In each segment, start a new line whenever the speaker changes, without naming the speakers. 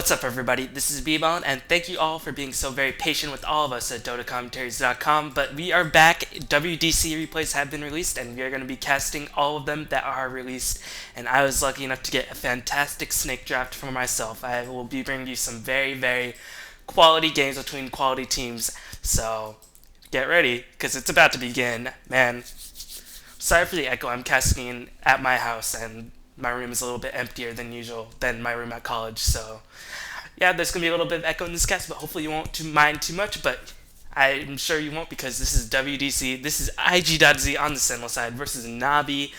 What's up, everybody? This is B-Bone, and thank you all for being so very patient with all of us at DotaCommentaries.com. But we are back. WDC replays have been released, and we are going to be casting all of them that are released. And I was lucky enough to get a fantastic snake draft for myself. I will be bringing you some very, very quality games between quality teams. So get ready, because it's about to begin. Man, sorry for the echo. I'm casting at my house, and my room is a little bit emptier than usual than my room at college. So yeah, there's gonna be a little bit of echo in this cast, but hopefully you won't mind too much. But I'm sure you won't, because this is WDC. This is iG.Z on the Sentinel side versus Navi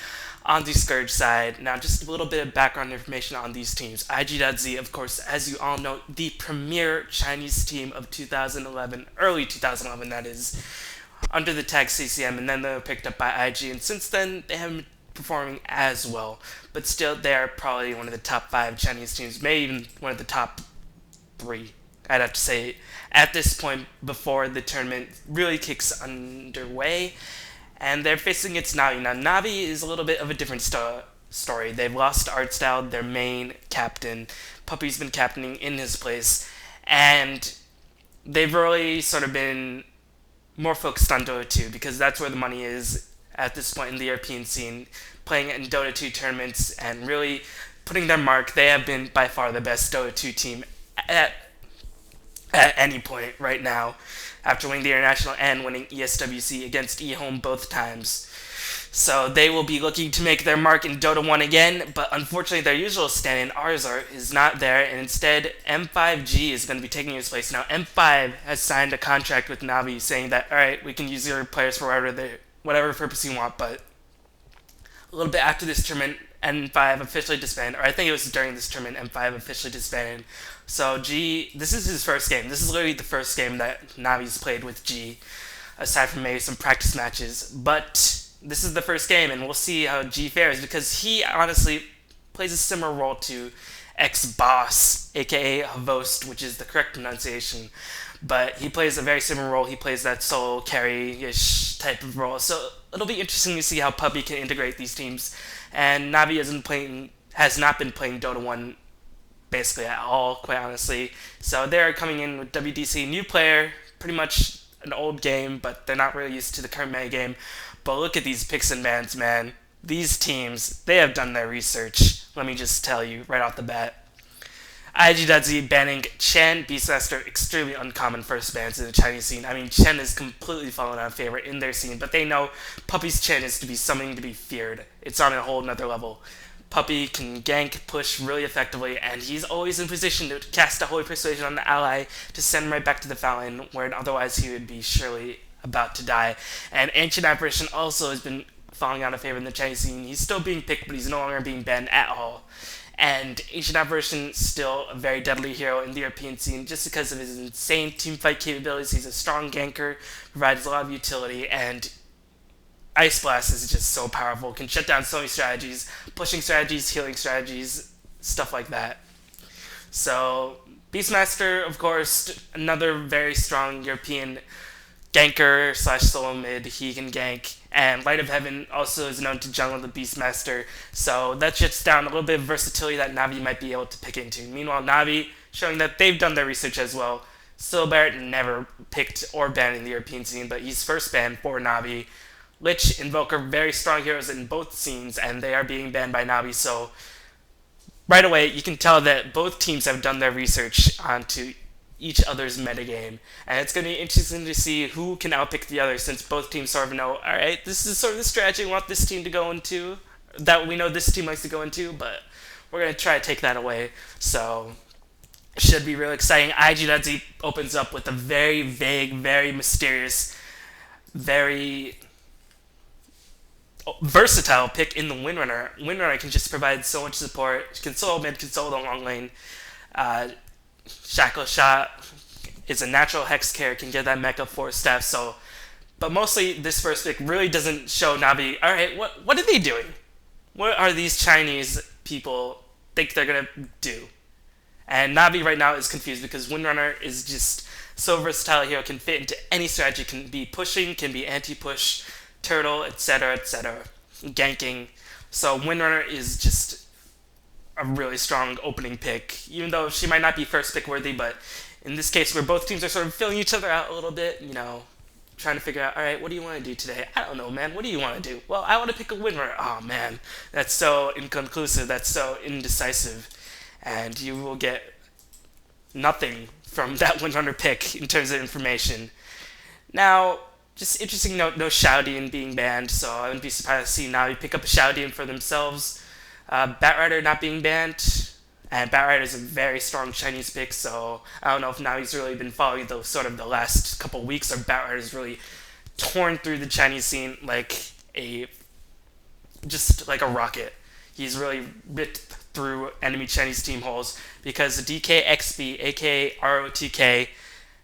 on the Scourge side. Now, just a little bit of background information on these teams. iG.Z, of course, as you all know, the premier Chinese team of 2011, early 2011, that is, under the tag CCM, and then they were picked up by IG, and since then they haven't been performing as well. But still, they are probably one of the top 5 Chinese teams, maybe even one of the top 3, I'd have to say, at this point before the tournament really kicks underway. And they're facing its Navi. Now, Navi is a little bit of a different story. They've lost Artstyle, their main captain. Puppy's been captaining in his place. And they've really sort of been more focused on Dota 2, because that's where the money is at this point in the European scene, playing in Dota 2 tournaments and really putting their mark. They have been by far the best Dota 2 team at any point right now, after winning the International and winning ESWC against eHome both times. So they will be looking to make their mark in Dota 1 again, but unfortunately their usual stand-in, Arzar, is not there, and instead M5G is going to be taking his place. Now, M5 has signed a contract with Navi saying that, alright, we can use your players for whatever purpose you want, but a little bit after this tournament, M5 officially disbanded, or I think it was during this tournament M5 officially disbanded. So G, this is his first game. This is literally the first game that Navi's played with G, aside from maybe some practice matches. But this is the first game, and we'll see how G fares, because he honestly plays a similar role to X-Boss, aka Havost, which is the correct pronunciation. But he plays a very similar role. He plays that solo carry-ish type of role. So it'll be interesting to see how Puppy can integrate these teams. And Navi has not been playing Dota 1 basically at all, quite honestly. So they're coming in with WDC, new player, pretty much an old game, but they're not really used to the current metagame. But look at these picks and bans, man. These teams, they have done their research. Let me just tell you right off the bat. iG.Z banning Chen, Beastmaster, extremely uncommon first bans in the Chinese scene. I mean, Chen is completely fallen out of favor in their scene, but they know Puppy's Chen is to be something to be feared. It's on a whole nother level. Puppy can gank, push really effectively, and he's always in position to cast a Holy Persuasion on the ally to send him right back to the fountain, where otherwise he would be surely about to die. And Ancient Apparition also has been falling out of favor in the Chinese scene. He's still being picked, but he's no longer being banned at all. And Ancient Apparition, still a very deadly hero in the European scene, just because of his insane teamfight capabilities. He's a strong ganker, provides a lot of utility, and Ice Blast is just so powerful, can shut down so many strategies, pushing strategies, healing strategies, stuff like that. So, Beastmaster, of course, another very strong European ganker slash solo mid. He can gank. And Light of Heaven also is known to jungle the Beastmaster. So that shuts down a little bit of versatility that Navi might be able to pick into. Meanwhile, Navi, showing that they've done their research as well. Silbert never picked or banned in the European scene, but he's first banned for Navi. Lich, Invoker, very strong heroes in both scenes, and they are being banned by Navi. So right away, you can tell that both teams have done their research onto each other's metagame, and it's going to be interesting to see who can outpick the other, since both teams sort of know, alright, this is sort of the strategy we want this team to go into, that we know this team likes to go into, but we're going to try to take that away. So it should be really exciting. iG.Z opens up with a very vague, very mysterious, very versatile pick in the Windrunner. Windrunner can just provide so much support, can solo mid, can solo the long lane. Shackle Shot is a natural hex carry, can get that mecha 4 staff. So, but mostly this first pick really doesn't show Navi, alright, what are they doing? What are these Chinese people think they're gonna do? And Navi right now is confused, because Windrunner is just so versatile here, can fit into any strategy, can be pushing, can be anti-push, turtle, etc., etc., ganking. So Windrunner is just a really strong opening pick, even though she might not be first pick worthy. But in this case, where both teams are sort of filling each other out a little bit, trying to figure out, all right, what do you want to do today? I don't know, man. What do you want to do? Well, I want to pick a winner. Oh, man. That's so inconclusive. That's so indecisive. And you will get nothing from that Windrunner pick in terms of information. Now, just interesting note, no Shoudian being banned, so I wouldn't be surprised to see Navi pick up a Shoudian for themselves. Batrider not being banned, and Batrider is a very strong Chinese pick, so I don't know if Navi's really been following the sort of the last couple weeks, or Batrider's really torn through the Chinese scene just like a rocket. He's really ripped through enemy Chinese team holes because the DKXB, aka ROTK,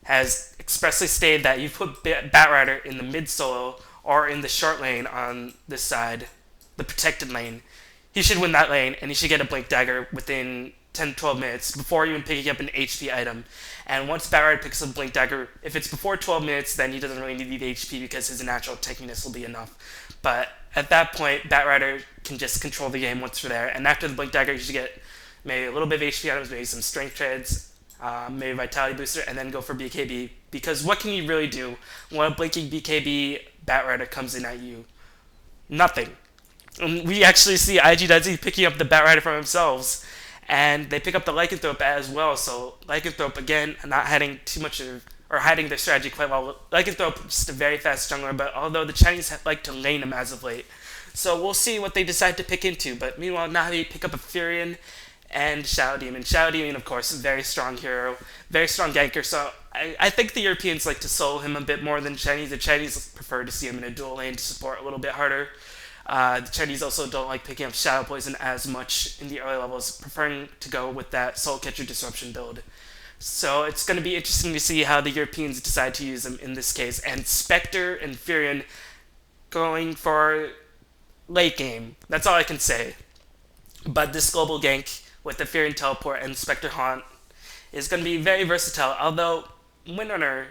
has expressly stated that you put Batrider in the mid solo or in the short lane on this side, the protected lane, he should win that lane and he should get a Blink Dagger within 10 to 12 minutes before even picking up an HP item. And once Batrider picks up Blink Dagger, if it's before 12 minutes, then he doesn't really need the HP because his natural tankiness will be enough. But at that point, Batrider can just control the game once we're there. And after the Blink Dagger, you should get maybe a little bit of HP items, maybe some Strength Treads, maybe Vitality Booster, and then go for BKB. Because what can you really do when a blinking BKB Batrider comes in at you? Nothing. And we actually see iG.Z picking up the Batrider for themselves. And they pick up the Lycanthrope as well. So Lycanthrope, again, not hiding too much of, or hiding their strategy quite well. Lycanthrope, just a very fast jungler, but although the Chinese like to lane him as of late. So we'll see what they decide to pick into. But meanwhile, Navi pick up a Furion and Shadow Demon. Shadow Demon, of course, a very strong hero, very strong ganker. So I think the Europeans like to solo him a bit more than the Chinese. The Chinese prefer to see him in a dual lane to support a little bit harder. The Chinese also don't like picking up Shadow Poison as much in the early levels, preferring to go with that Soul Catcher Disruption build. So it's going to be interesting to see how the Europeans decide to use him in this case. And Spectre and Furion going for late game. That's all I can say. But this global gank with the Furion Teleport and Spectre Haunt is going to be very versatile, although Windrunner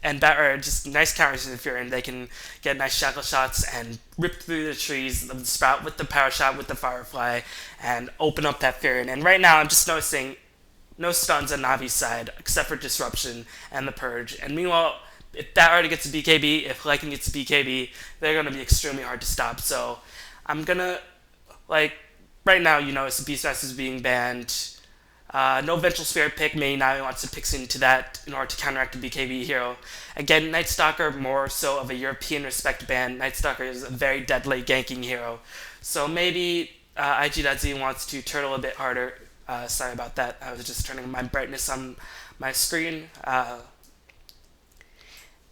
and Batrider are just nice counters to the Furion. They can get nice shackle shots and rip through the trees of the Sprout with the power shot with the Firefly and open up that Furion. And right now I'm just noticing no stuns on Navi's side except for Disruption and the Purge. And meanwhile, if Batrider gets a BKB, if Lycan gets a BKB, they're going to be extremely hard to stop. So I'm going to, right now, it's Beastmaster is being banned. No Vengeful Spirit pick. Maybe Navi wants to pick into that in order to counteract the BKB hero. Again, Night Stalker, more so of a European respect ban. Night Stalker is a very deadly ganking hero. So maybe iG.Z wants to turtle a bit harder. Sorry about that. I was just turning my brightness on my screen.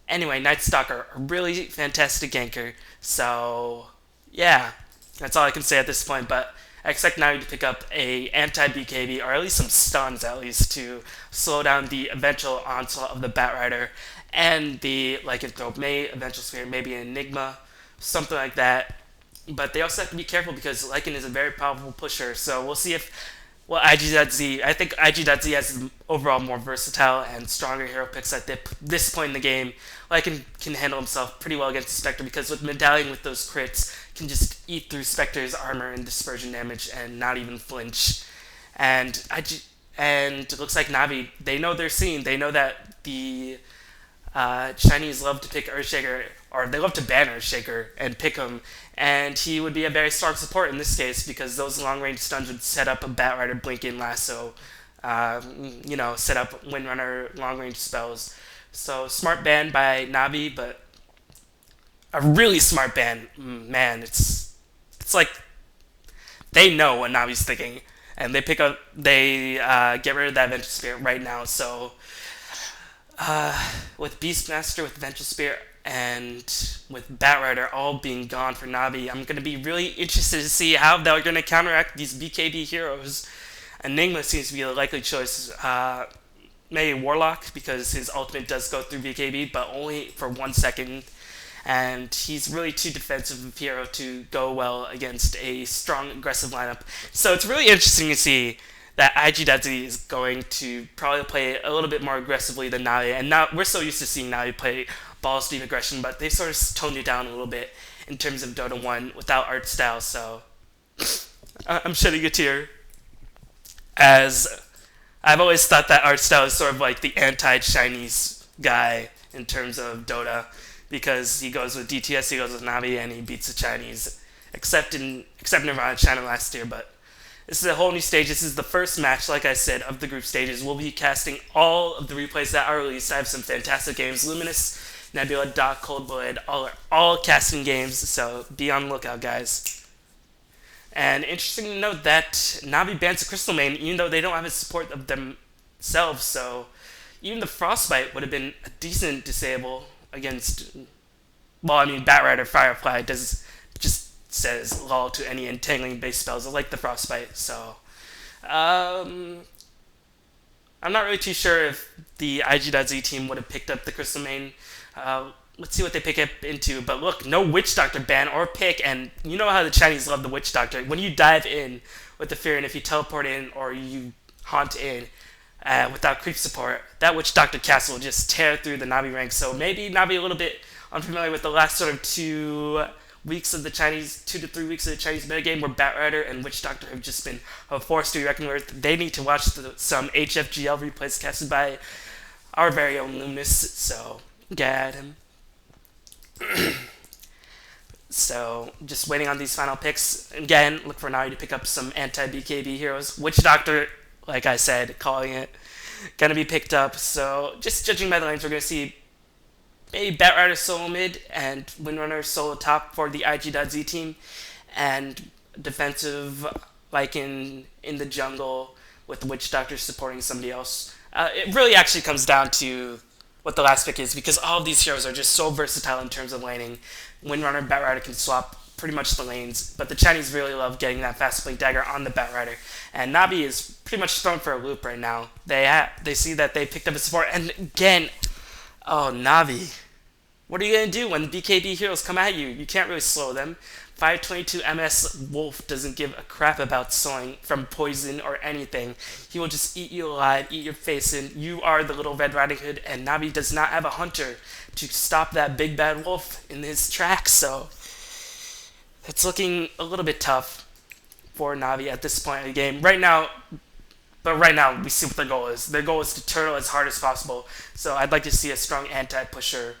Anyway, Night Stalker, a really fantastic ganker. So, yeah, that's all I can say at this point. But I expect Navi to pick up a anti-BKB, or at least some stuns at least, to slow down the eventual onslaught of the Batrider and the Lycanthrope. Maybe Vengeful Spirit, maybe an Enigma, something like that. But they also have to be careful because Lycan is a very powerful pusher. So we'll see if, iG.Z, I think iG.Z has overall more versatile and stronger hero picks at this point in the game. Lycan can handle himself pretty well against the Spectre because with Medallion with those crits, can just eat through Spectre's armor and dispersion damage and not even flinch. And it looks like Navi, they know their scene. They know that the Chinese love to pick Earthshaker, or they love to ban Earthshaker and pick him. And he would be a very strong support in this case because those long-range stuns would set up a Batrider Blink-in Lasso, set up Windrunner long-range spells. So smart ban by Navi, but a really smart ban. Man, it's like they know what Navi's thinking, and they get rid of that Vengeful Spirit right now. So with Beastmaster, with Vengeful Spirit, and with Batrider all being gone for Navi, I'm going to be really interested to see how they're going to counteract these BKB heroes. Enigma seems to be the likely choice. Maybe Warlock, because his ultimate does go through BKB, but only for 1 second. And he's really too defensive of a hero to go well against a strong, aggressive lineup. So it's really interesting to see that iG.Z is going to probably play a little bit more aggressively than Navi. And now we're so used to seeing Navi play ball speed aggression, but they sort of toned it down a little bit in terms of Dota 1 without Artstyle. So I'm shedding a tear. as I've always thought that Artstyle is sort of like the anti-Chinese guy in terms of Dota, because he goes with DTS, he goes with Navi, and he beats the Chinese, except Nirvana China last year. But this is a whole new stage. This is the first match, like I said, of the group stages. We'll be casting all of the replays that are released. I have some fantastic games. Luminous, Nebula, Doc, Cold Blood, all casting games, so be on the lookout, guys. And interesting to note that Navi bans the Crystal Main, even though they don't have a support of themselves, so even the Frostbite would have been a decent disable against, well, I mean, Batrider Firefly does just says lol to any entangling base spells, like the Frostbite, so I'm not really too sure if the iG.Z team would have picked up the Crystal Main. Let's see what they pick up into. But look, no Witch Doctor ban or pick, and you know how the Chinese love the Witch Doctor. When you dive in with the Fear, and if you teleport in or you haunt in without creep support, that Witch Doctor cast will just tear through the Navi ranks. So maybe Navi a little bit unfamiliar with the last sort of 2 to 3 weeks of the Chinese metagame, where Batrider and Witch Doctor have just been a force to be reckoned with. They need to watch some HFGL replays casted by our very own Luminous, so get at him. So, just waiting on these final picks. Again, look for Navi to pick up some anti-BKB heroes. Witch Doctor, like I said, calling it, gonna be picked up. So, just judging by the lanes, we're gonna see maybe Batrider solo mid and Windrunner solo top for the iG.Z team, and defensive like in the jungle with the Witch Doctor supporting somebody else. It really actually comes down to what the last pick is, because all of these heroes are just so versatile in terms of laning. Windrunner, Batrider can swap pretty much the lanes, but the Chinese really love getting that fast blink dagger on the Batrider, and Navi is pretty much thrown for a loop right now. They see that they picked up a support, and again, oh, Navi, what are you going to do when BKB heroes come at you? You can't really slow them. 522 MS Wolf doesn't give a crap about slowing from poison or anything. He will just eat you alive, eat your face in. You are the little Red Riding Hood, and Navi does not have a hunter to stop that big bad wolf in his tracks, so it's looking a little bit tough for Navi at this point in the game. Right now, we see what their goal is. Their goal is to turtle as hard as possible, so I'd like to see a strong anti-pusher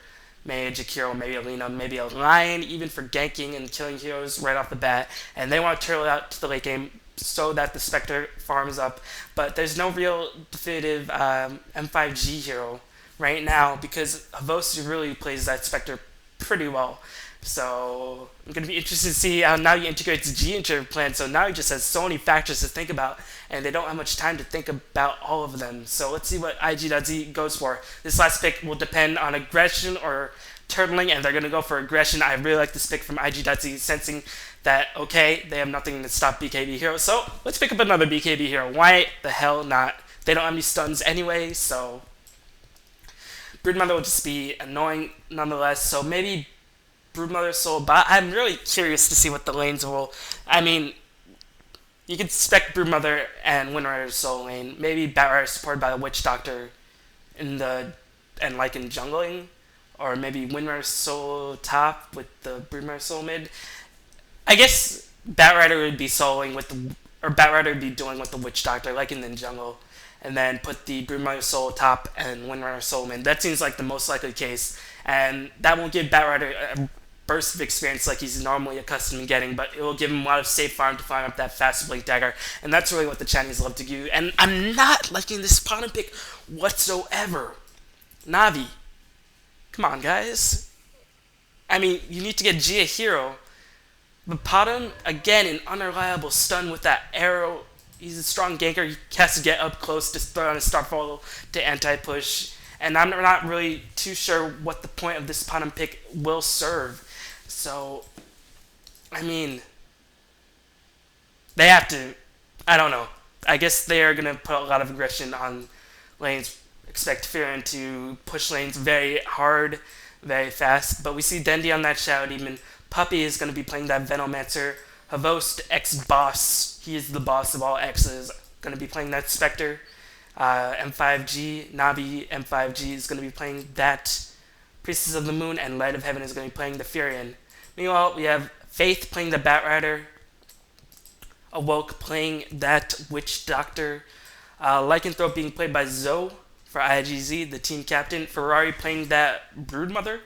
mage, a hero, maybe a Lina, maybe a Lion, even for ganking and killing heroes right off the bat. And they want to turtle out to the late game so that the Spectre farms up. But there's no real definitive M5G hero right now, because Havosu really plays that Spectre pretty well. So I'm going to be interested to see how Navi integrates G into their plan. So Navi just has so many factors to think about, and they don't have much time to think about all of them. So let's see what iG.Z goes for. This last pick will depend on aggression or turtling, and they're going to go for aggression. I really like this pick from iG.Z, sensing that, okay, they have nothing to stop BKB heroes. So let's pick up another BKB hero. Why the hell not? They don't have any stuns anyway, so Broodmother will just be annoying nonetheless. So maybe Broodmother solo bot. I'm really curious to see what the lanes will. I mean, you could expect Broodmother and Windrider solo lane. Maybe Batrider supported by the Witch Doctor in jungling, or maybe Windrider solo top with the Broodmother solo mid. I guess Batrider would be soloing Batrider would be doing with the Witch Doctor, like in the jungle, and then put the Broodmother solo top and Windrunner solo mid. That seems like the most likely case, and that won't give Batrider a burst of experience like he's normally accustomed to getting, but it will give him a lot of safe farm to farm up that fast blink dagger, and that's really what the Chinese love to do. And I'm not liking this Pana pick whatsoever. Navi, come on, guys. I mean, you need to get G a hero, but Potom, again, an unreliable stun with that arrow. He's a strong ganker. He has to get up close to throw on a Starfall to anti-push, and I'm not really too sure what the point of this Potom pick will serve. So, I mean, they have to, I don't know. I guess they are going to put a lot of aggression on lanes. Expect Fearin to push lanes very hard, very fast. But we see Dendi on that Shadow Demon. Puppy is going to be playing that Venomancer. Havost, ex-boss, he is the boss of all X's, going to be playing that Spectre. M5G, Navi M5G is going to be playing that Priestess of the Moon, and Light of Heaven is going to be playing the Furion. Meanwhile, we have Faith playing the Batrider. Awoke playing that Witch Doctor. Lycanthrope being played by Zoe for iG.Z, the team captain. Ferrari playing that Broodmother.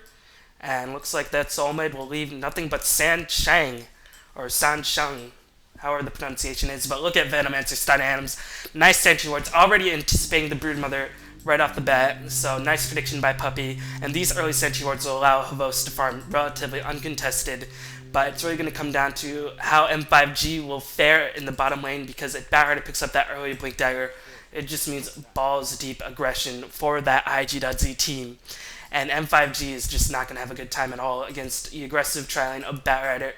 And looks like that Soulmate will leave nothing but San Shang, or San Shang, however the pronunciation is. But look at Venomancer Stun Adams. Nice Sentry Wards, already anticipating the Broodmother right off the bat. So nice prediction by Puppy. And these early Sentry Wards will allow Havos to farm relatively uncontested. But it's really going to come down to how M5G will fare in the bottom lane, because if Batrider picks up that early Blink Dagger, it just means balls deep aggression for that iG.Z team. And M5G is just not going to have a good time at all against the aggressive trialing of Batrider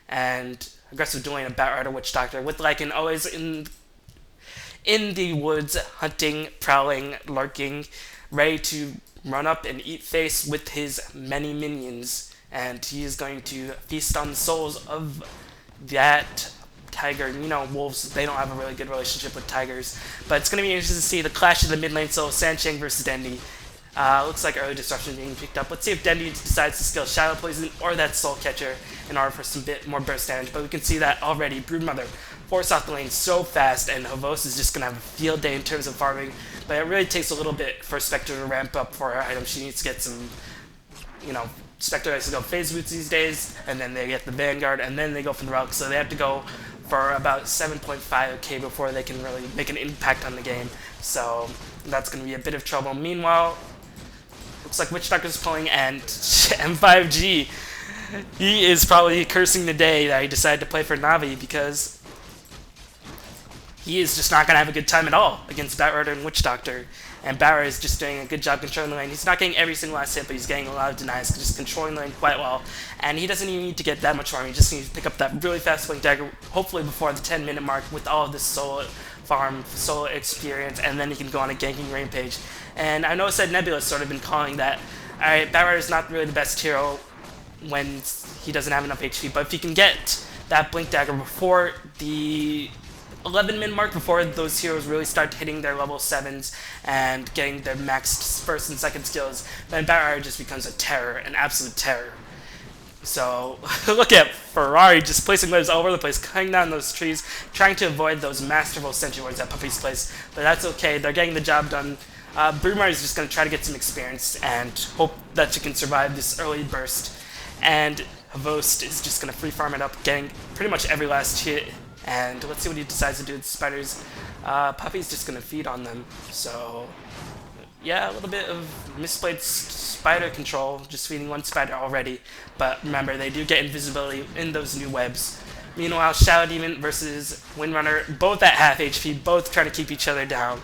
and aggressive dueling of Batrider Witch Doctor, with Lycan always in the woods, hunting, prowling, lurking, ready to run up and eat face with his many minions. And he is going to feast on the souls of that tiger. You know, wolves, they don't have a really good relationship with tigers. But it's going to be interesting to see the clash of the mid lane, so Sansheng versus Dendi. Looks like early disruption being picked up. Let's see if Dendi decides to skill Shadow Poison or that Soul Catcher in order for some bit more burst damage. But we can see that already. Broodmother force off the lane so fast, and Havos is just going to have a field day in terms of farming. But it really takes a little bit for Spectre to ramp up for her item. She needs to get some, you know, Spectre has to go phase boots these days, and then they get the Vanguard, and then they go for the Relic. So they have to go for about 7.5k before they can really make an impact on the game. So that's going to be a bit of trouble. Meanwhile, looks like Witch Doctor's pulling, and M5G, he is probably cursing the day that he decided to play for Navi, because he is just not going to have a good time at all against Batrider and Witch Doctor. And Barra is just doing a good job controlling the lane. He's not getting every single last hit, but he's getting a lot of denies, just controlling the lane quite well. And he doesn't even need to get that much farm. He just needs to pick up that really fast Blink Dagger, hopefully before the 10-minute mark, with all of this solo farm, solo experience, and then he can go on a ganking rampage. And I noticed that Nebula's sort of been calling that, alright, Batrider is not really the best hero when he doesn't have enough HP, but if he can get that Blink Dagger before the 11-minute mark, before those heroes really start hitting their level 7s and getting their maxed first and second skills, then Batrider just becomes a terror, an absolute terror. So look at Ferrari just placing waves all over the place, cutting down those trees, trying to avoid those masterful sentry wards that Puppy's place, but that's okay, they're getting the job done. Brumar is just going to try to get some experience and hope that she can survive this early burst, and Havost is just going to free farm it up, getting pretty much every last hit. And let's see what he decides to do with the spiders. Puppy's just going to feed on them. So, yeah, a little bit of misplayed spider control, just feeding one spider already. But remember, they do get invisibility in those new webs. Meanwhile, Shadow Demon versus Windrunner, both at half HP, both trying to keep each other down.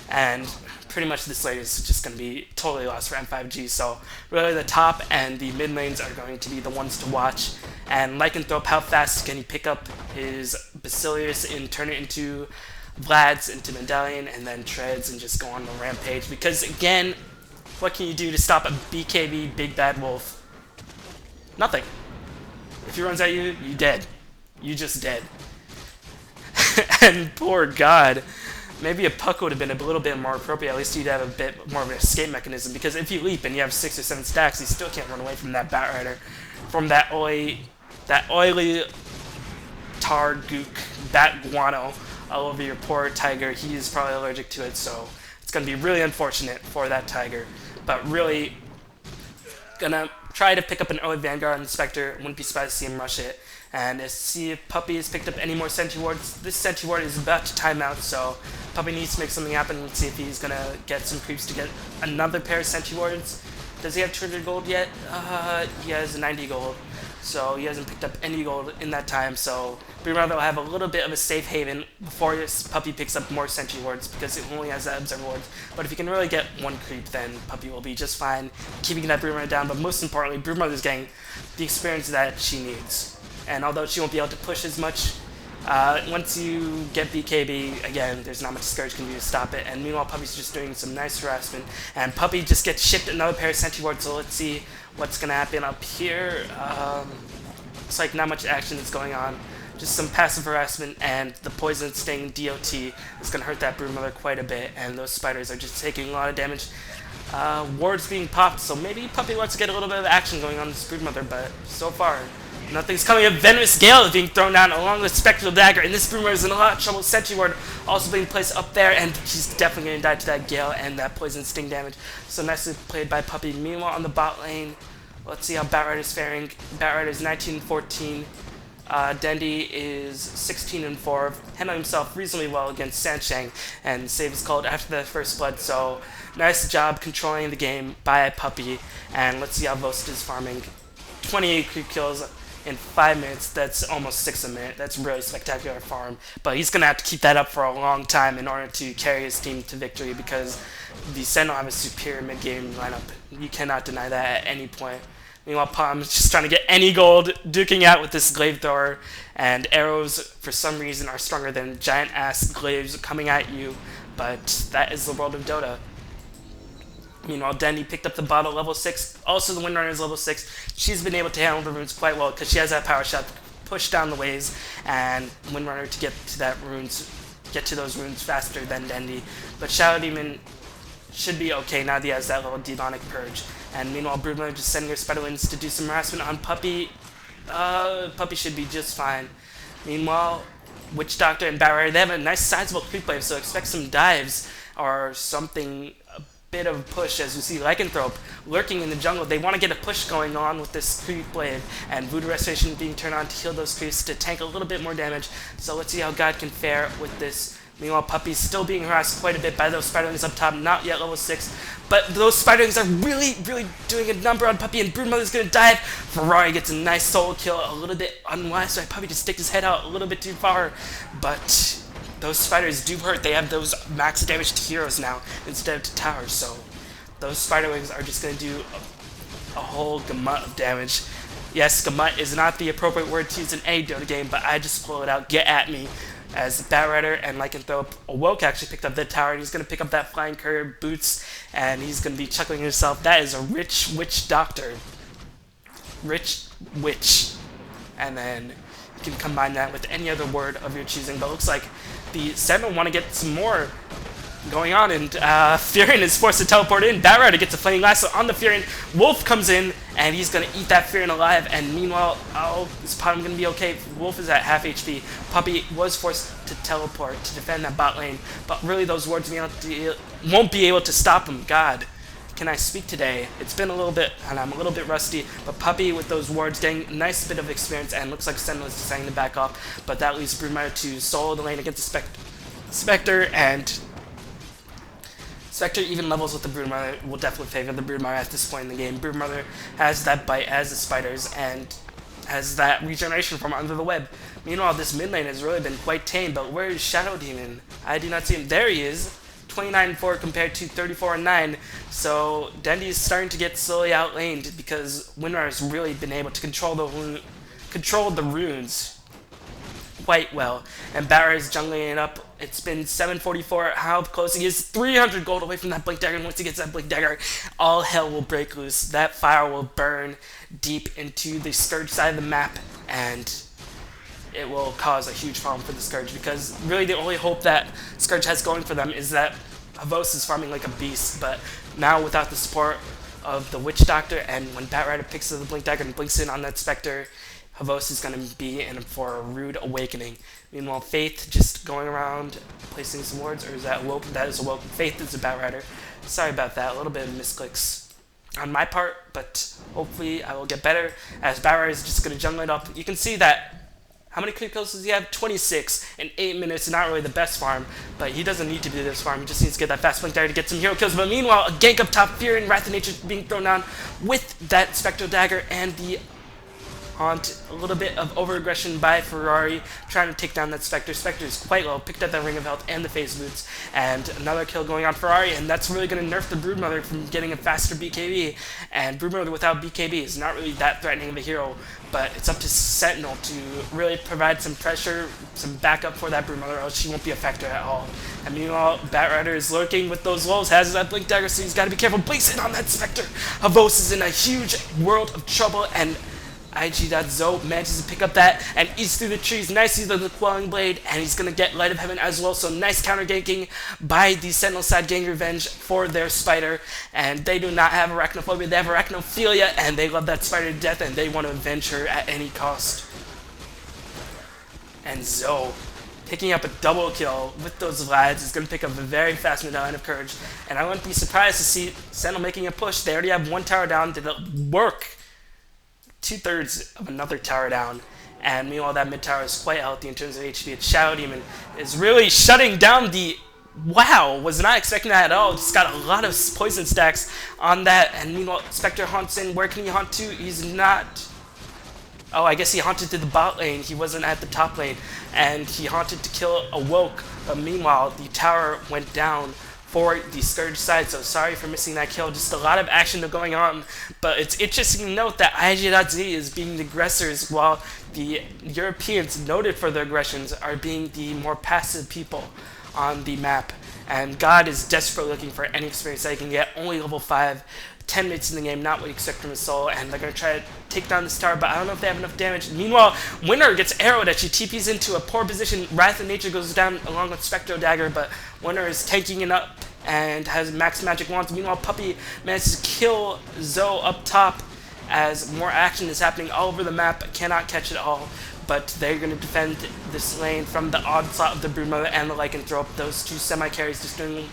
And pretty much this lane is just going to be totally lost for M5G. So really the top and the mid lanes are going to be the ones to watch. And Lycanthrope, how fast can he pick up his Basilius and turn it into Vlad's, into Medallion, and then Treads and just go on the rampage? Because again, what can you do to stop a BKB Big Bad Wolf? Nothing. If he runs at you, you dead. You just dead. And poor God. Maybe a puck would have been a little bit more appropriate. At least you'd have a bit more of an escape mechanism. Because if you leap and you have 6 or 7 stacks, you still can't run away from that Batrider, from that oily tar gook, bat guano all over your poor tiger. He is probably allergic to it, so it's going to be really unfortunate for that tiger. But really, gonna try to pick up an early Vanguard on the Spectre. Wouldn't be surprised to see him rush it. And see if Puppy has picked up any more Sentry Wards. This Sentry Ward is about to time out, so Puppy needs to make something happen. Let's see if he's going to get some creeps to get another pair of Sentry Wards. Does he have 200 gold yet? He has 90 gold. So he hasn't picked up any gold in that time. So Brumar will have a little bit of a safe haven before this Puppy picks up more Sentry Wards, because it only has that Observer Wards. But if he can really get one creep, then Puppy will be just fine, keeping that Brumar down. But most importantly, Brumar is getting the experience that she needs. And although she won't be able to push as much, once you get BKB, again, there's not much Scourge can do to stop it. And meanwhile, Puppy's just doing some nice harassment. And Puppy just gets shipped another pair of Sentry Wards, so let's see what's going to happen up here. Looks like not much action is going on. Just some passive harassment, and the Poison Sting DOT is going to hurt that Broodmother quite a bit. And those spiders are just taking a lot of damage. Wards being popped, so maybe Puppy wants to get a little bit of action going on this Broodmother, but so far, Nothing's coming. A venomous gale is being thrown down along with spectral dagger, and this boomer is in a lot of trouble. Sentry ward also being placed up there, and he's definitely going to die to that gale and that poison sting damage. So nicely played by Puppey. Meanwhile, on the bot lane, let's see how Batrider's faring. Batrider's 19-14. Dendi is 16-4, handling himself reasonably well against Sanshang, and save is called after the first blood. So nice job controlling the game by Puppey, and let's see how Vost is farming. 28 creep kills in 5 minutes. That's almost 6 a minute. That's really spectacular farm, but he's gonna have to keep that up for a long time in order to carry his team to victory, because the Sentinel have a superior mid-game lineup. You cannot deny that at any point. Meanwhile, Palm's just trying to get any gold, duking out with this glaive thrower, and arrows, for some reason, are stronger than giant-ass glaives coming at you, but that is the world of Dota. Meanwhile, Dendi picked up the bottle level 6, also the Windrunner is level 6. She's been able to handle the runes quite well, because she has that power shot to push down the waves, and Windrunner to get to those runes faster than Dendi. But Shadow Demon should be okay now that he has that little demonic purge. And meanwhile, Broodmother just sending her Spiderwings to do some harassment on Puppey. Puppey should be just fine. Meanwhile, Witch Doctor and Batrider, they have a nice sizable creep wave, so expect some dives or something, a bit of a push, as you see Lycanthrope lurking in the jungle. They want to get a push going on with this creep wave, and Voodoo Restoration being turned on to heal those creeps to tank a little bit more damage. So let's see how God can fare with this. Meanwhile, Puppey's still being harassed quite a bit by those Spiderwings up top, not yet level 6. But those Spiderwings are really, really doing a number on Puppey, and Broodmother's going to dive. Ferrari gets a nice solo kill, a little bit unwise, so Puppey just stick his head out a little bit too far. But those spiders do hurt. They have those max damage to heroes now instead of to towers, so those Spiderwings are just going to do a whole gamut of damage. Yes, gamut is not the appropriate word to use in any Dota game, but I just pull it out. Get at me. As Batrider and Lycanthrope, Awoke actually picked up that tower, and he's going to pick up that Flying Courier boots, and he's going to be chuckling to himself. That is a rich Witch Doctor. Rich Witch. And then you can combine that with any other word of your choosing, but it looks like the Sentinel want to get some more going on, and Furion is forced to teleport in. Batrider gets a Flaming Lasso on the Furion. Wolf comes in, and he's going to eat that Furion alive, and meanwhile, is Potom going to be okay? Wolf is at half HP. Puppey was forced to teleport to defend that bot lane, but really those wards won't be able to stop him. God, can I speak today? It's been a little bit, and I'm a little bit rusty, but Puppey with those wards getting a nice bit of experience, and looks like Sentinel is deciding to back off, but that leaves Broodmother to solo the lane against the Spectre, and Spectre even levels with the Broodmother will definitely favor the Broodmother at this point in the game. Broodmother has that bite as the spiders and has that regeneration from under the web. Meanwhile, this mid lane has really been quite tame, but where is Shadow Demon? I do not see him. There he is, 29-4 compared to 34-9. So Dendi is starting to get slowly outlaned because Windrunner has really been able to control the runes quite well, and Batrider is jungling it up. It's been 744. How close he is? 300 gold away from that Blink Dagger, and once he gets that Blink Dagger, all hell will break loose. That fire will burn deep into the Scourge side of the map, and it will cause a huge problem for the Scourge, because really the only hope that Scourge has going for them is that Havos is farming like a beast, but now without the support of the Witch Doctor, and when Batrider picks up the Blink Dagger and blinks in on that Spectre, Havos is going to be in for a rude awakening. Meanwhile, Faith just going around placing some wards, or is that Awoke? That is Awoke. Faith is a Batrider. Sorry about that, a little bit of misclicks on my part, but hopefully I will get better, as Batrider is just going to jungle it up. You can see that. How many creep kills does he have? 26 in 8 minutes. Not really the best farm, but he doesn't need to do this farm. He just needs to get that fast Blink Dagger to get some hero kills. But meanwhile, a gank up top, Fear and Wrath of Nature being thrown down with that Spectral Dagger and the Haunt. A little bit of over-aggression by Ferrari, trying to take down that Spectre. Spectre is quite low, picked up that Ring of Health and the Phase Boots, and another kill going on Ferrari, and that's really going to nerf the Broodmother from getting a faster BKB. And Broodmother without BKB is not really that threatening of a hero, but it's up to Sentinel to really provide some pressure, some backup for that Broodmother, or else she won't be a factor at all. And meanwhile, Batrider is lurking with those lows, has that Blink Dagger, so he's got to be careful. Blinks in on that Spectre. Havos is in a huge world of trouble, and iG.Z manages to pick up that and eats through the trees nicely with the Quelling Blade, and he's going to get Light of Heaven as well. So nice counter ganking by the Sentinel side, getting revenge for their spider. And they do not have arachnophobia, they have arachnophilia, and they love that spider to death, and they want to avenge her at any cost. And Zoe, picking up a double kill with those lads, is going to pick up a very fast Medallion of Courage. And I wouldn't be surprised to see Sentinel making a push. They already have one tower down. Did it work? 2/3 of another tower down, and meanwhile that mid tower is quite healthy in terms of HP. Its Shadow Demon is really shutting down the... Wow, was not expecting that at all. Just got a lot of poison stacks on that, and meanwhile Spectre haunts in. Where can he haunt to? He's not... Oh, I guess he haunted to the bot lane. He wasn't at the top lane, and he haunted to kill a Woke, but meanwhile the tower went down for the Scourge side, so sorry for missing that kill. Just a lot of action going on, but it's interesting to note that iG.Z is being the aggressors, while the Europeans, noted for their aggressions, are being the more passive people on the map. And God is desperately looking for any experience that he can get. Only level 5, 10 minutes in the game, not what you expect from his soul, and they're going to try to take down this tower, but I don't know if they have enough damage. Meanwhile, Winner gets arrowed as she TPs into a poor position. Wrath of Nature goes down along with Spectro Dagger, but Winner is tanking it up and has max magic wands. Meanwhile, Puppey manages to kill Zoe up top as more action is happening all over the map. Cannot catch it all, but they're going to defend this lane from the onslaught of the Broodmother and the Lycanthrope. Those two semi-carries just doing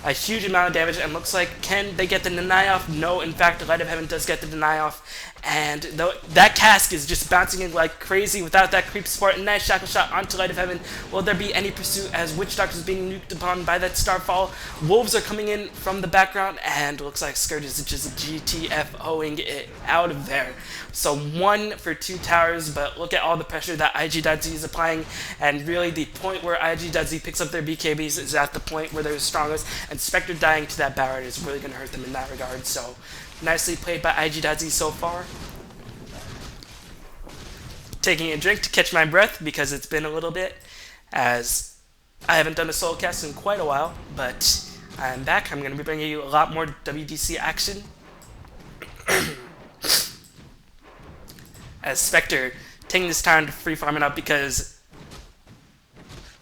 a huge amount of damage, and looks like, can they get the deny off? No, in fact, Light of Heaven does get the deny off, and that cask is just bouncing in like crazy without that creep support. Nice shackle shot onto Light of Heaven. Will there be any pursuit as Witch Doctor is being nuked upon by that Starfall? Wolves are coming in from the background, and looks like Scourge is just GTFOing it out of there. So 1 for 2 towers, but look at all the pressure that iG.Z is applying, and really the point where iG.Z picks up their BKBs is at the point where they're strongest, and Spectre dying to that Barret is really going to hurt them in that regard. So nicely played by iG.Z so far. Taking a drink to catch my breath because it's been a little bit, as I haven't done a solo cast in quite a while, but I'm back. I'm going to be bringing you a lot more WDC action. As Spectre taking this time to free farm it up, because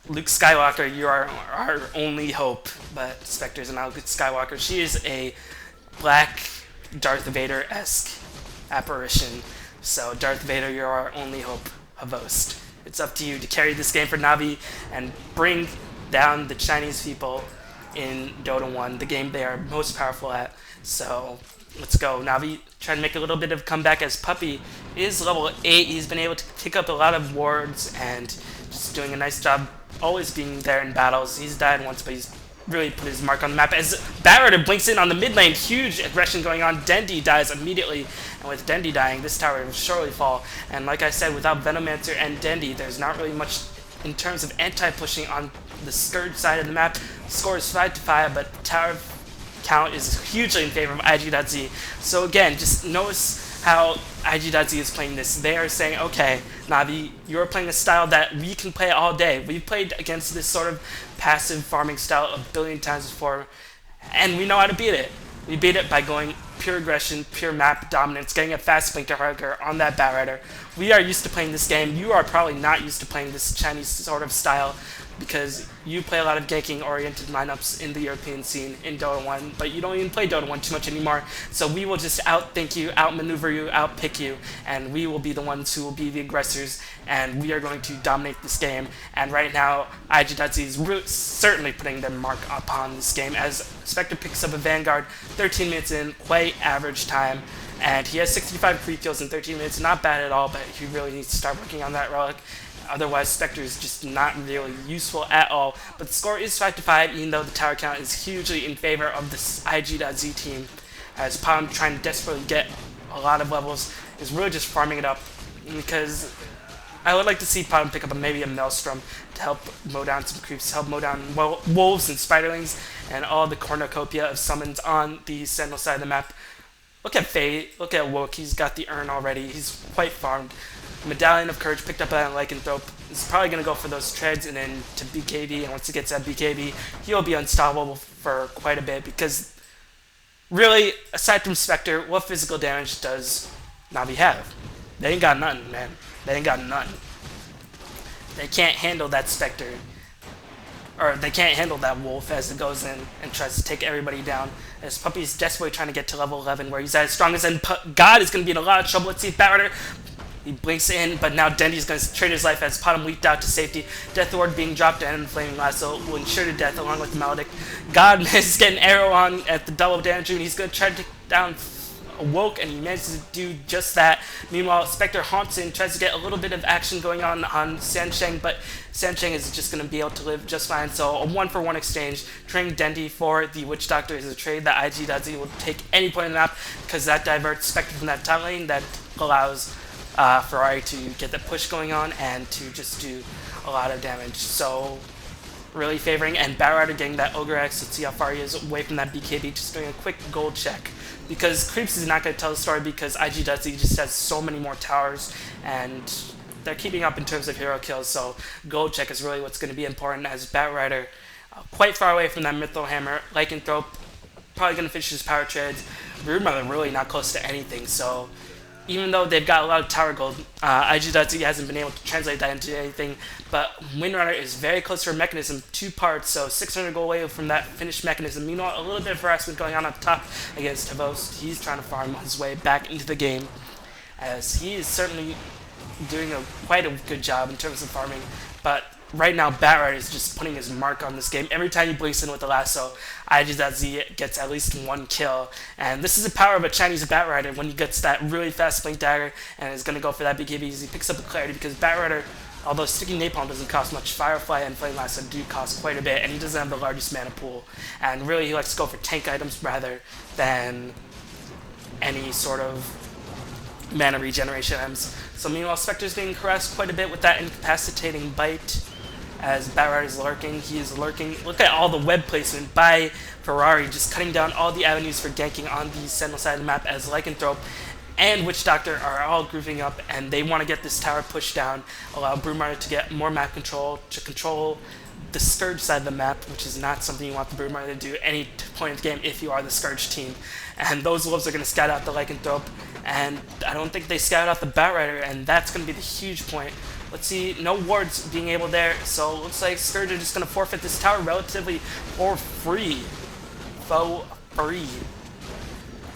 Luke Skywalker, you are our only hope. But Spectre's not Luke Skywalker. She is a black Darth Vader-esque apparition. So Darth Vader, you're our only hope, host. It's up to you to carry this game for Navi and bring down the Chinese people in Dota 1, the game they are most powerful at. So let's go. Navi trying to make a little bit of a comeback, as Puppey is level 8. He's been able to pick up a lot of wards and just doing a nice job always being there in battles. He's died once, but he's really put his mark on the map. As Barret blinks in on the mid lane, huge aggression going on. Dendi dies immediately, and with Dendi dying, this tower will surely fall. And like I said, without Venomancer and Dendi, there's not really much in terms of anti-pushing on the Scourge side of the map. The score is 5-5, but the tower count is hugely in favor of iG.Z. So again, just notice how iG.Z is playing this. They are saying, okay, Navi, you're playing a style that we can play all day. We've played against this sort of passive farming style a billion times before, and we know how to beat it. We beat it by going pure aggression, pure map dominance, getting a fast Splinter Harker on that Batrider. We are used to playing this game. You are probably not used to playing this Chinese sort of style, because you play a lot of ganking-oriented lineups in the European scene in Dota 1, but you don't even play Dota 1 too much anymore. So we will just outthink you, outmaneuver you, outpick you, and we will be the ones who will be the aggressors, and we are going to dominate this game. And right now, iG.Z is certainly putting their mark upon this game, as Spectre picks up a Vanguard 13 minutes in, quite average time, and he has 65 free kills in 13 minutes. Not bad at all, but he really needs to start working on that relic. Otherwise, Spectre is just not really useful at all. But the score is 5-5, even though the tower count is hugely in favor of this iG.Z team, as Palm, trying to desperately get a lot of levels, is really just farming it up, because I would like to see Palm pick up maybe a Maelstrom to help mow down some creeps, help mow down wolves and spiderlings, and all the cornucopia of summons on the Sentinel side of the map. Look at Faye, look at Woke, he's got the urn already, he's quite farmed. Medallion of Courage picked up by Lycanthrope. He's probably going to go for those treads and then to BKB, and once he gets that BKB, he'll be unstoppable for quite a bit, because really, aside from Spectre, what physical damage does Navi have? They ain't got nothing, man. They ain't got nothing. They can't handle that Spectre. Or they can't handle that Wolf as it goes in and tries to take everybody down. As Puppy's desperately trying to get to level 11 where he's at his strongest, and God is going to be in a lot of trouble. Let's see if Batrider, he blinks in, but now Dendy's going to trade his life as Potom leaked out to safety. Death Ward being dropped and Flaming Lasso will ensure to death along with the Maledict. God is getting arrow on at the double damage, and he's going to try to take down Awoke, and he manages to do just that. Meanwhile, Spectre haunts in, tries to get a little bit of action going on Sansheng, but Sansheng is just going to be able to live just fine. So a 1-for-1 exchange. Trading Dendy for the Witch Doctor is a trade that iG.Z will take any point in the map, because that diverts Spectre from that top lane. That allows Ferrari to get the push going on and to just do a lot of damage. So really favoring, and Batrider getting that Ogre X. Let's see how far he is away from that BKB, just doing a quick gold check. Because Creeps is not going to tell the story, because iG.Z just has so many more towers, and they're keeping up in terms of hero kills, so gold check is really what's going to be important, as Batrider quite far away from that Mythril Hammer. Lycanthrope probably going to finish his power trades. Broodmother really not close to anything, so even though they've got a lot of tower gold, iG.Z hasn't been able to translate that into anything, but Windrunner is very close to her mechanism, 2 parts, so 600 gold away from that finished mechanism. Meanwhile, a little bit of harassment going on up top against Tavost. He's trying to farm his way back into the game, as he is certainly doing quite a good job in terms of farming, but right now Batrider is just putting his mark on this game. Every time he blinks in with the lasso, iG.Z gets at least 1 kill, and this is the power of a Chinese Batrider when he gets that really fast blink dagger and is going to go for that BKB. He picks up the clarity, because Batrider, although Sticky Napalm doesn't cost much, Firefly and Flame Lasso do cost quite a bit, and he doesn't have the largest mana pool, and really he likes to go for tank items rather than any sort of mana regeneration items. So meanwhile, Spectre's being harassed quite a bit with that incapacitating bite, as Batrider is lurking. He is lurking. Look at all the web placement by Ferrari, just cutting down all the avenues for ganking on the Sentinel side of the map, as Lycanthrope and Witch Doctor are all grouping up, and they want to get this tower pushed down, allow Broodmother to get more map control, to control the Scourge side of the map, which is not something you want the Broodmother to do any point of the game if you are the Scourge team. And those wolves are going to scout out the Lycanthrope, and I don't think they scout out the Batrider, and that's going to be the huge point. Let's see, no wards being able there, so it looks like Scourge are just going to forfeit this tower relatively for free. For free.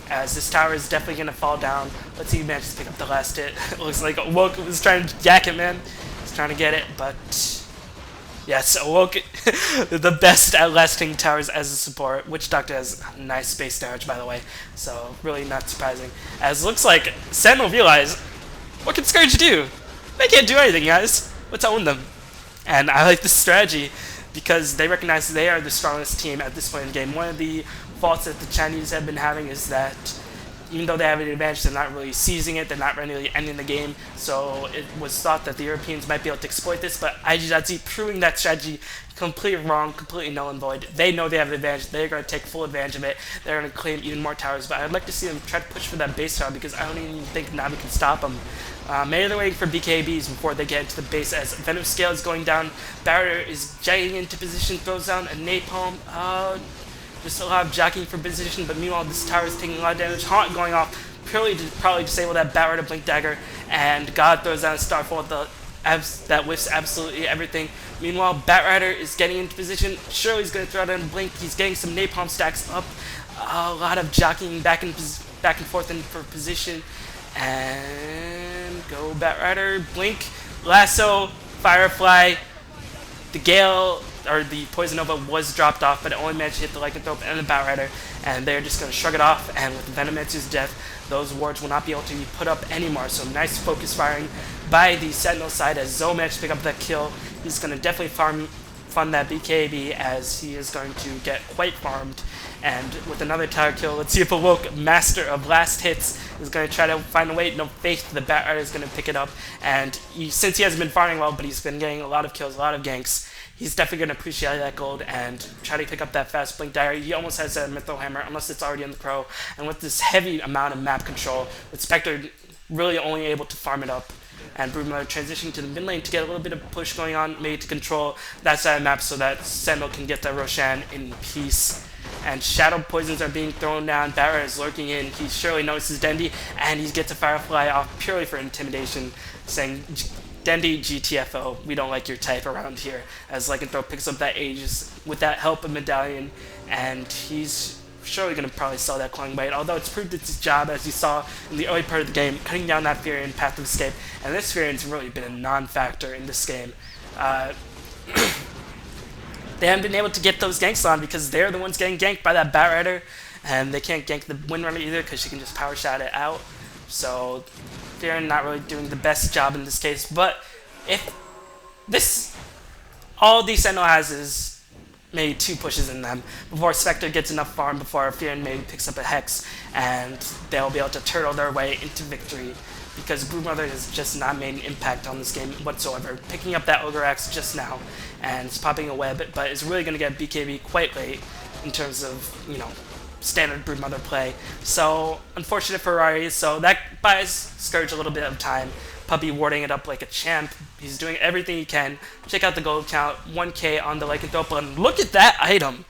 As this tower is definitely going to fall down. Let's see, he manages to pick up the last hit. It looks like Awoke was trying to yak it, man. He's trying to get it, but yes, Awoke, the best at lasting towers as a support. Witch Doctor has nice space damage, by the way, so really not surprising. As it looks like Sentinel realized, what can Scourge do? They can't do anything, guys. Let's own them. And I like this strategy, because they recognize they are the strongest team at this point in the game. One of the faults that the Chinese have been having is that even though they have an advantage, they're not really seizing it, they're not really ending the game, so it was thought that the Europeans might be able to exploit this, but iG.Z proving that strategy completely wrong, completely null and void. They know they have an advantage, they're going to take full advantage of it, they're going to claim even more towers, but I'd like to see them try to push for that base tower, because I don't even think Navi can stop them. Maybe they're waiting for BKBs before they get into the base, as Venom Scale is going down, Batrider is jetting into position, throws down a Napalm, just a lot of jockeying for position, but meanwhile this tower is taking a lot of damage. Haunt going off purely to probably disable that Batrider Blink Dagger, and God throws down a Starfall that whiffs absolutely everything. Meanwhile, Batrider is getting into position. Surely he's going to throw down a Blink. He's getting some Napalm stacks up. A lot of jockeying back and forth for position. And go Batrider. Blink, Lasso, Firefly, the Gale, or the Poison Nova was dropped off, but it only managed to hit the Lycanthrope and the Batrider, and they're just going to shrug it off, and with Venomancer's death, those wards will not be able to be put up anymore. So nice focus firing by the Sentinel side, as Zoe managed to pick up that kill. He's going to definitely fund that BKB, as he is going to get quite farmed. And with another tower kill, let's see if Awoke, master of last hits, is going to try to find a way. No faith, the Batrider is going to pick it up, and since he hasn't been farming well, but he's been getting a lot of kills, a lot of ganks, he's definitely going to appreciate that gold and try to pick up that fast blink dagger. He almost has that Mythril Hammer, unless it's already in the Crow. And with this heavy amount of map control, with Spectre really only able to farm it up, and Broodmother transitioning to the mid lane to get a little bit of push going on, maybe to control that side of the map so that Sentinel can get that Roshan in peace. and shadow poisons are being thrown down. Barra is lurking in. He surely notices Dendi, and he gets a Firefly off purely for intimidation, saying, Dendi, GTFO, we don't like your type around here. As Lycanthrope picks up that Aegis with that help of Medallion, and he's surely going to probably sell that Clawing Bite, although it's proved its job, as you saw in the early part of the game, cutting down that Furion path of escape, and this Furion's really been a non-factor in this game. They haven't been able to get those ganks on because they're the ones getting ganked by that Batrider, and they can't gank the Windrunner either because she can just power shot it out. So they're not really doing the best job in this case. But if this, all the Sentinel has is maybe 2 pushes in them before Spectre gets enough farm, before Furion maybe picks up a Hex, and they'll be able to turtle their way into victory. Because Broodmother has just not made an impact on this game whatsoever. Picking up that Ogre Axe just now, and it's popping a web, but is really going to get BKB quite late in terms of, you know, standard Broodmother play. So, unfortunate for Rari, so that buys Scourge a little bit of time. Puppy warding it up like a champ. He's doing everything he can. Check out the gold count, 1k on the Lycanthrope, and look at that item!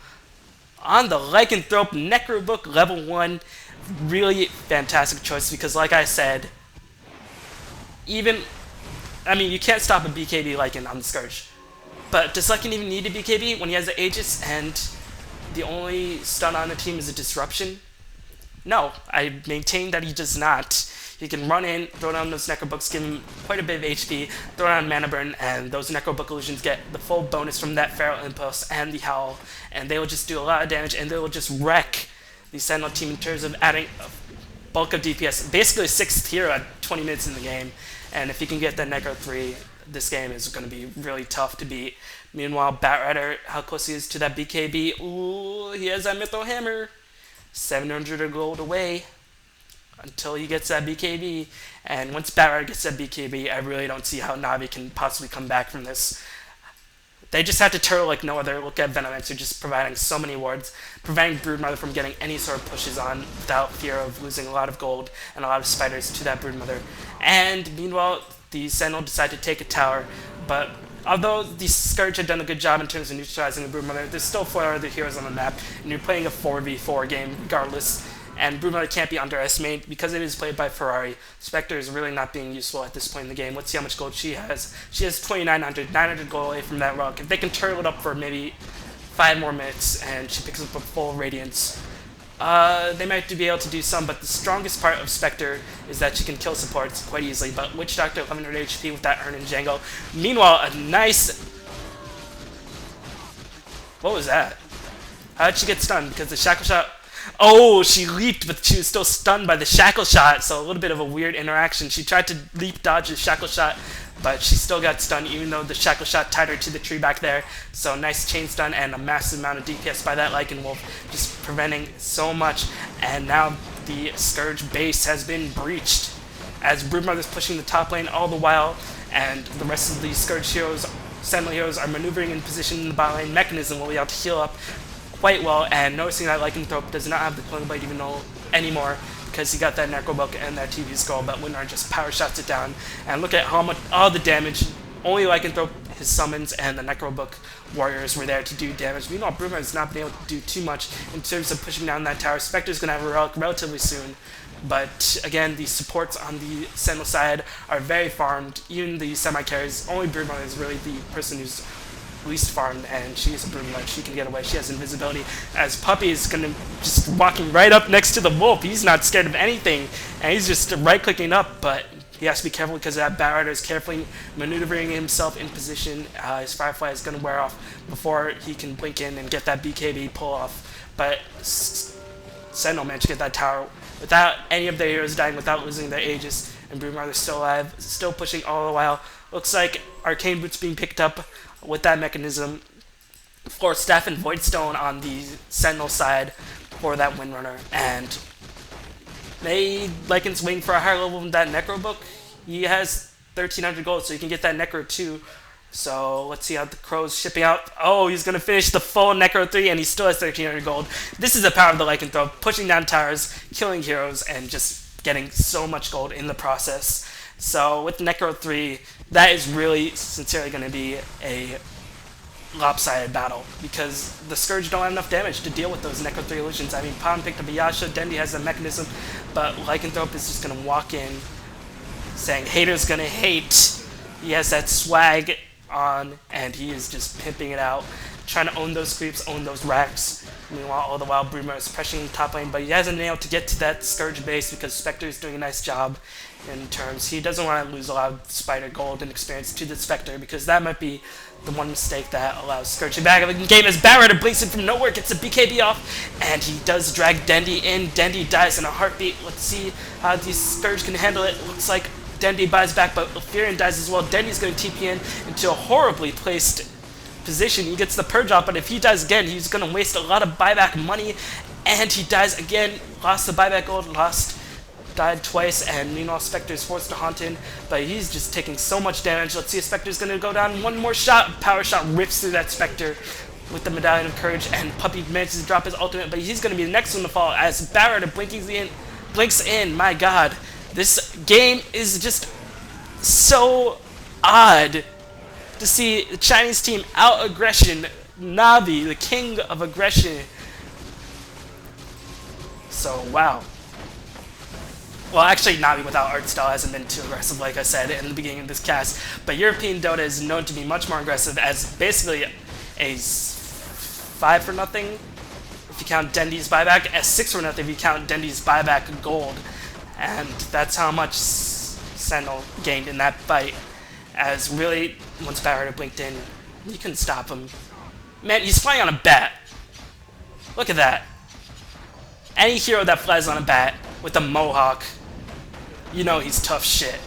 On the Lycanthrope, Necrobook level 1, really fantastic choice, because like I said, you can't stop a BKB Lycan on the Scourge. But does Lycan even need a BKB when he has the Aegis and the only stun on the team is a Disruption? No, I maintain that he does not. He can run in, throw down those Necrobooks, give him quite a bit of HP, throw down Mana Burn, and those Necrobook illusions get the full bonus from that Feral Impulse and the Howl, and they will just do a lot of damage, and they will just wreck the Sentinel team in terms of adding a bulk of DPS. Basically 6th hero at 20 minutes in the game, and if he can get that Necro 3, this game is going to be really tough to beat. Meanwhile, Batrider, how close he is to that BKB. Ooh, he has that Mytho Hammer. 700 gold away until he gets that BKB. And once Batrider gets that BKB, I really don't see how Navi can possibly come back from this. They just have to turtle like no other. Look at Venomancer just providing so many wards, preventing Broodmother from getting any sort of pushes on without fear of losing a lot of gold and a lot of spiders to that Broodmother. And meanwhile, the Sentinel decide to take a tower, but although the Scourge had done a good job in terms of neutralizing the Broodmother, there's still 4 other heroes on the map, and you're playing a 4v4 game regardless, and Broodmother can't be underestimated because it is played by Ferrari. Spectre is really not being useful at this point in the game. Let's see how much gold she has. She has 2,900, 900 gold away from that rock. If they can turtle it up for maybe 5 more minutes and she picks up a full Radiance, they might be able to do some, but the strongest part of Spectre is that she can kill supports quite easily. But Witch Doctor, 1100 HP with that Urn and Django. Meanwhile, a nice... What was that? How did she get stunned? Because the Shackle Shot... Oh, she leaped, but she was still stunned by the Shackle Shot, so a little bit of a weird interaction. She tried to leap dodge the Shackle Shot, but she still got stunned, even though the Shackle Shot tied her to the tree back there. So nice chain stun and a massive amount of DPS by that Lycanwolf, just preventing so much. And now the Scourge base has been breached, as Broodmother's pushing the top lane all the while, and the rest of the Scourge heroes, Sentinel heroes, are maneuvering in position in the bot lane. Mechanism will be able to heal up quite well, and noticing that Lycanthrope does not have the Clone Blade even though anymore because he got that Necrobook and that TV Skull, but Windrunner just power shots it down. And look at how much all the damage. Only Lycanthrope, his summons, and the Necrobook warriors were there to do damage. Meanwhile, Bruma has not been able to do too much in terms of pushing down that tower. Spectre's going to have a relic relatively soon, but again, the supports on the Sentinel side are very farmed. Even the semi-carries, only Bruma is really the person who's least farmed, and she is a Broodmother. She can get away. She has invisibility. As Puppy is gonna just walking right up next to the wolf. He's not scared of anything, and he's just right-clicking up. But he has to be careful because that Batrider is carefully maneuvering himself in position. His Firefly is gonna wear off before he can blink in and get that BKB pull off. But Sentinel managed to get that tower without any of their heroes dying, without losing their Aegis, and Broodmother's still alive, still pushing all the while. Looks like Arcane Boots being picked up with that mechanism for Staff and Voidstone on the Sentinel side for that Windrunner. And Lycan's waiting for a higher level than that Necrobook. He has 1,300 gold, so he can get that Necro 2. So let's see how the Crow's shipping out. Oh, he's going to finish the full Necro 3, and he still has 1,300 gold. This is the power of the Lycanthrope, pushing down towers, killing heroes, and just getting so much gold in the process. So with Necro 3, that is really sincerely going to be a lopsided battle because the Scourge don't have enough damage to deal with those Necro 3 illusions. I mean, Pom picked up a Yasha, Dendi has a mechanism, but Lycanthrope is just going to walk in saying, haters gonna hate. He has that swag on, and he is just pimping it out, trying to own those creeps, own those racks. Meanwhile, all the while, Brumo is pressuring top lane, but he hasn't been able to get to that Scourge base because Spectre is doing a nice job in terms. He doesn't want to lose a lot of Spider Gold and experience to the Spectre because that might be the one mistake that allows Scourge to back up in the game as Barrider blinks in from nowhere, gets a BKB off, and he does drag Dendi in. Dendi dies in a heartbeat. Let's see how the Scourge can handle it. Looks like Dendi buys back, but Furion dies as well. Dendi's going to TP in into a horribly placed position. He gets the purge off, but if he dies again, he's going to waste a lot of buyback money, and he dies again. Lost the buyback gold, died twice, and meanwhile Spectre is forced to haunt in, but he's just taking so much damage. Let's see if Spectre's going to go down. One more shot. Power shot rips through that Spectre with the Medallion of Courage, and Puppey manages to drop his ultimate, but he's going to be the next one to fall as Barrier blinks in. My god, this game is just so odd to see the Chinese team out-aggression Navi, the king of aggression. So, wow. Well, actually, Navi without Artstyle hasn't been too aggressive, like I said in the beginning of this cast. But European Dota is known to be much more aggressive as basically a 5 for nothing if you count Dendi's buyback, a 6 for nothing if you count Dendi's buyback gold. And that's how much Sentinel gained in that fight. As really, once Barrier blinked in, you couldn't stop him. Man, he's flying on a bat. Look at that. Any hero that flies on a bat with a mohawk, you know he's tough shit.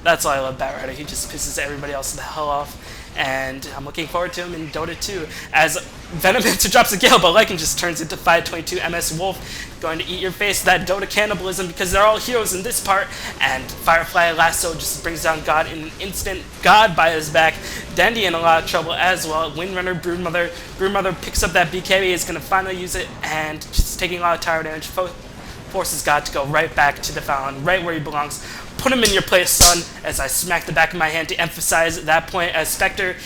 That's why I love Batrider. He just pisses everybody else the hell off. And I'm looking forward to him in Dota 2 as Venomancer drops a Gale, but Lycan just turns into 522 MS Wolf, going to eat your face. That Dota cannibalism because they're all heroes in this part, and Firefly Lasso just brings down God in an instant. God by his back. Dendi in a lot of trouble as well. Windrunner, Broodmother. Broodmother picks up that BKB, is going to finally use it, and just taking a lot of tower damage. Forces God to go right back to the Fountain, right where he belongs. Put him in your place, son, as I smack the back of my hand to emphasize that point as Spectre.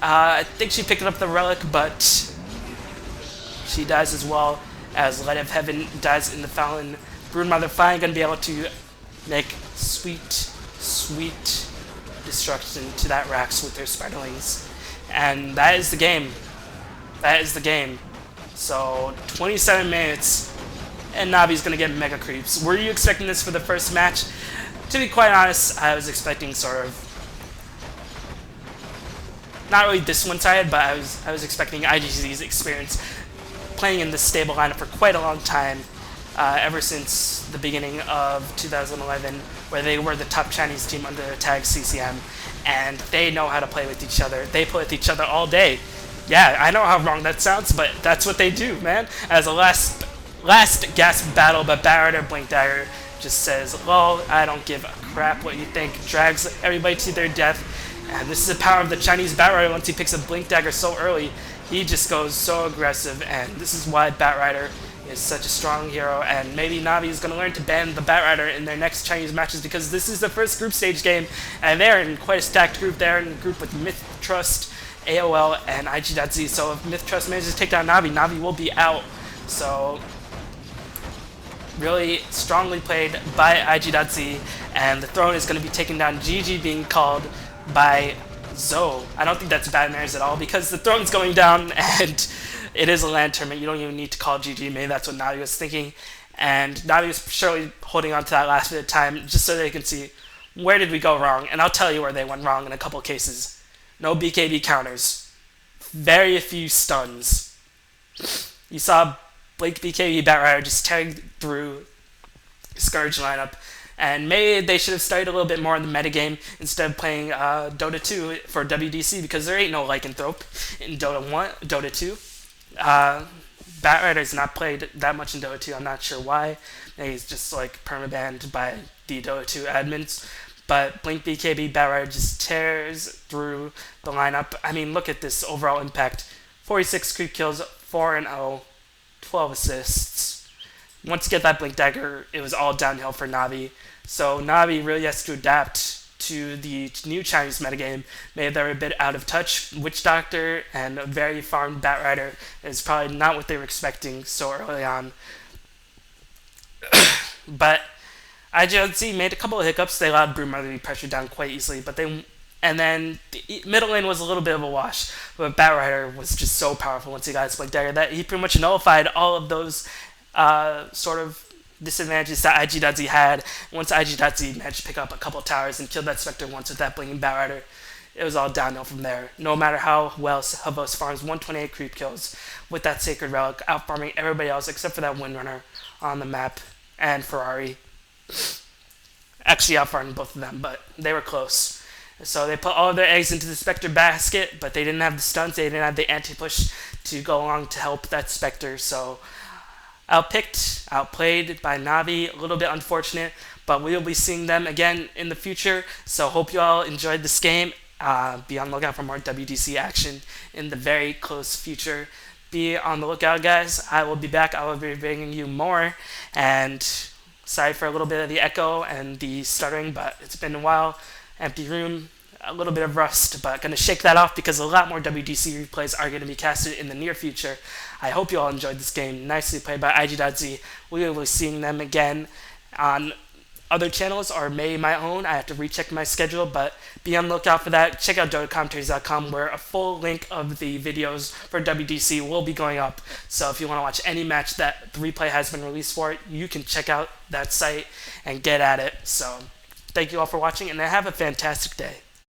I think she picked up the relic, but she dies as well as Light of Heaven dies in the Fountain. Broodmother finally going to be able to make sweet, sweet destruction to that Rax with her Spiderlings. And that is the game. That is the game. So, 27 minutes, and Navi's going to get Mega Creeps. Were you expecting this for the first match? To be quite honest, I was expecting sort of not really this one-sided, but I was expecting iG.Z's experience playing in this stable lineup for quite a long time, ever since the beginning of 2011, where they were the top Chinese team under the tag CCM, and they know how to play with each other. They play with each other all day. Yeah, I know how wrong that sounds, but that's what they do, man. As a last gasp battle, but Barrier Blink Dagger just says, well, I don't give a crap what you think, drags everybody to their death, and this is the power of the Chinese Batrider. Once he picks a Blink Dagger so early, he just goes so aggressive, and this is why Batrider is such a strong hero, and maybe Navi is going to learn to ban the Batrider in their next Chinese matches because this is the first group stage game, and they're in quite a stacked group. They're in a group with Myth Trust, AOL, and iG.Z, so if Myth Trust manages to take down Navi, Navi will be out. So really strongly played by iG.Z, and the throne is going to be taken down. GG being called by Zoe. I don't think that's bad manners at all because the throne's going down and it is a LAN tournament. You don't even need to call GG. Maybe that's what Navi was thinking. And Navi was surely holding on to that last bit of time just so they can see where did we go wrong. And I'll tell you where they went wrong in a couple cases. No BKB counters. Very few stuns. You saw Blake BKB Batrider just tearing through Scourge lineup, and maybe they should have studied a little bit more in the metagame instead of playing Dota 2 for WDC because there ain't no Lycanthrope in Dota 2. Batrider's not played that much in Dota 2. I'm not sure why. Maybe he's just like permabanned by the Dota 2 admins. But Blink BKB Batrider just tears through the lineup. I mean, look at this overall impact: 46 creep kills, 4-0. 12 assists. Once you get that Blink Dagger, it was all downhill for Navi. So Navi really has to adapt to the new Chinese metagame, maybe they're a bit out of touch. Witch Doctor and a very farmed Batrider is probably not what they were expecting so early on. But iG.Z made a couple of hiccups. They allowed Broodmother to be pressured down quite easily, and then the middle lane was a little bit of a wash. But Batrider was just so powerful once he got his Blink Dagger that he pretty much nullified all of those sort of disadvantages that iG.Z had. Once iG.Z managed to pick up a couple towers and kill that Spectre once with that blinking Batrider, it was all downhill from there. No matter how well Havos farms 128 creep kills with that Sacred Relic, outfarming everybody else except for that Windrunner on the map and Ferrari. Actually outfarmed both of them, but they were close. So they put all of their eggs into the Spectre basket, but they didn't have the stunts, they didn't have the anti-push to go along to help that Spectre. So outpicked, outplayed by Navi, a little bit unfortunate, but we will be seeing them again in the future. So hope you all enjoyed this game. Be on the lookout for more WDC action in the very close future. Be on the lookout, guys. I will be back. I will be bringing you more. And sorry for a little bit of the echo and the stuttering, but it's been a while. Empty room, a little bit of rust, but going to shake that off because a lot more WDC replays are going to be casted in the near future. I hope you all enjoyed this game. Nicely played by iG.Z. We will be seeing them again on other channels or maybe my own. I have to recheck my schedule, but be on the lookout for that. Check out DotaCommentaries.com where a full link of the videos for WDC will be going up. So if you want to watch any match that the replay has been released for, you can check out that site and get at it. So thank you all for watching, and have a fantastic day.